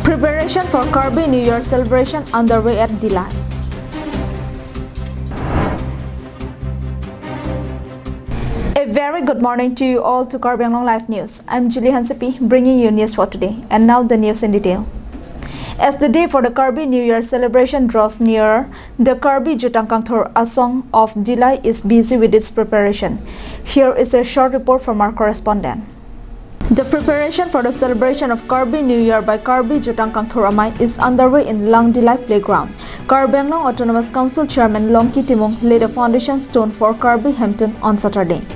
Preparation for Karbi New Year celebration underway at Dilai. A very good morning to you all to Karbi Anglong Live News. I'm Julie Hansepi bringing you news for today. And now the news in detail. As the day for the Karbi New Year celebration draws nearer, the Karbi Jutangkangthor Asong of Dilai is busy with its preparation. Here is a short report from our correspondent. The preparation for the celebration of Karbi New Year by Karbi Jutangkangthor Amai is underway in Lang Dilai Playground. Karbi Anglong Autonomous Council Chairman Longki Timong laid a foundation stone for Karbi Hampton on Saturday.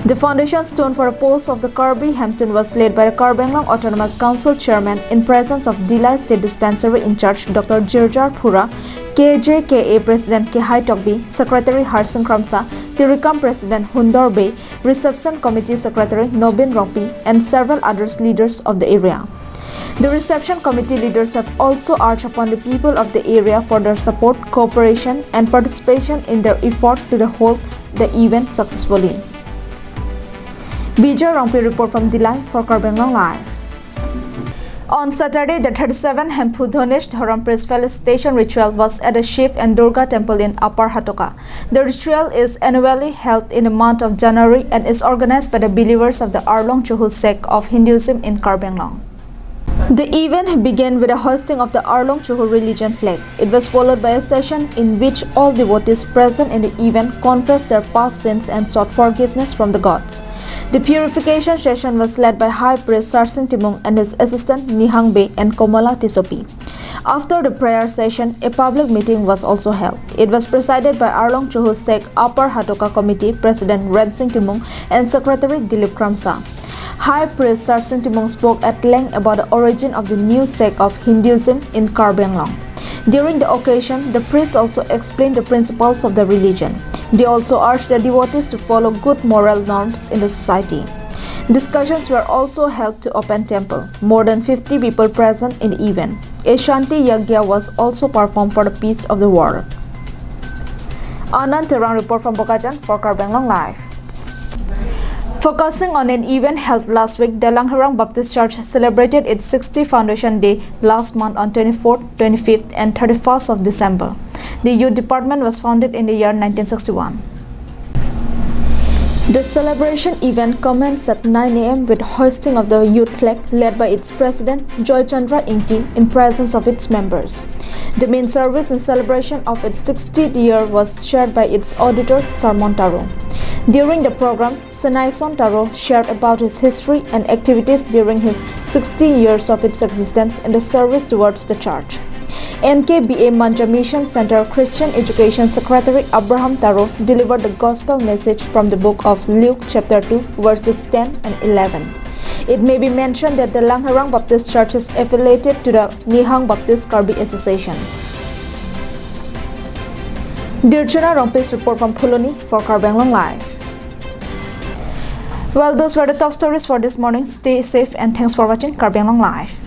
The foundation stone for a post of the Karbi Hampton was laid by the Karbi Anglong Autonomous Council Chairman in presence of Dilai State Dispensary in charge Dr. Jirjar Phura, KJKA President Kehai Tokbi, Secretary Harsing Kramsa, Tirikam President Hundor Bey, Reception Committee Secretary Nobin Ropi, and several other leaders of the area. The reception committee leaders have also urged upon the people of the area for their support, cooperation, and participation in their effort to hold the event successfully. Bijay Rongpi report from Dilai for Karbi Anglong Live. On Saturday, the 37th Hempu Dhanesh Dharam Priest Felicitation Ritual was at the Shiv and Durga Temple in Upper Hatoka. The ritual is annually held in the month of January and is organized by the believers of the Arlong Chuhu sect of Hinduism in Karbi Anglong. The event began with the hoisting of the Arlong Chuhu religion flag. It was followed by a session in which all devotees present in the event confessed their past sins and sought forgiveness from the gods. The purification session was led by High Priest Sarsing Timong and his assistant Nihang Bey and Komala Tisopi. After the prayer session, a public meeting was also held. It was presided by Arlong Chuhu sect Upper Hatoka Committee President Red Singh Timong and Secretary Dilip Kramsa. High Priest Sarsing Timong spoke at length about the origin of the new sect of Hinduism in Karbi Anglong. During the occasion, the priests also explained the principles of the religion. They also urged the devotees to follow good moral norms in the society. Discussions were also held to open temple. More than 50 people present in the event. A Shanti Yagya was also performed for the peace of the world. Anand Terang report from Bokajang for Karbi Anglong Live. Focusing on an event held last week, the Langharang Baptist Church celebrated its 60th Foundation Day last month on 24th, 25th, and 31st of December. The youth department was founded in the year 1961. The celebration event commenced at 9 a.m. with hoisting of the youth flag led by its president Joy Chandra Ingti in presence of its members. The main service in celebration of its 60th year was chaired by its auditor Sarmon Taro. During the program, Senaison Taro shared about his history and activities during his 60 years of its existence in the service towards the church. NKBA Manja Mission Center Christian Education Secretary Abraham Taro delivered the gospel message from the book of Luke chapter 2 verses 10 and 11. It may be mentioned that the Langharang Baptist Church is affiliated to the Nihang Baptist Karbi Association. Dirjana Rongpi's report from Phuloni for Karbi Anglong Live. Well, those were the top stories for this morning. Stay safe and thanks for watching Karbi Anglong Live.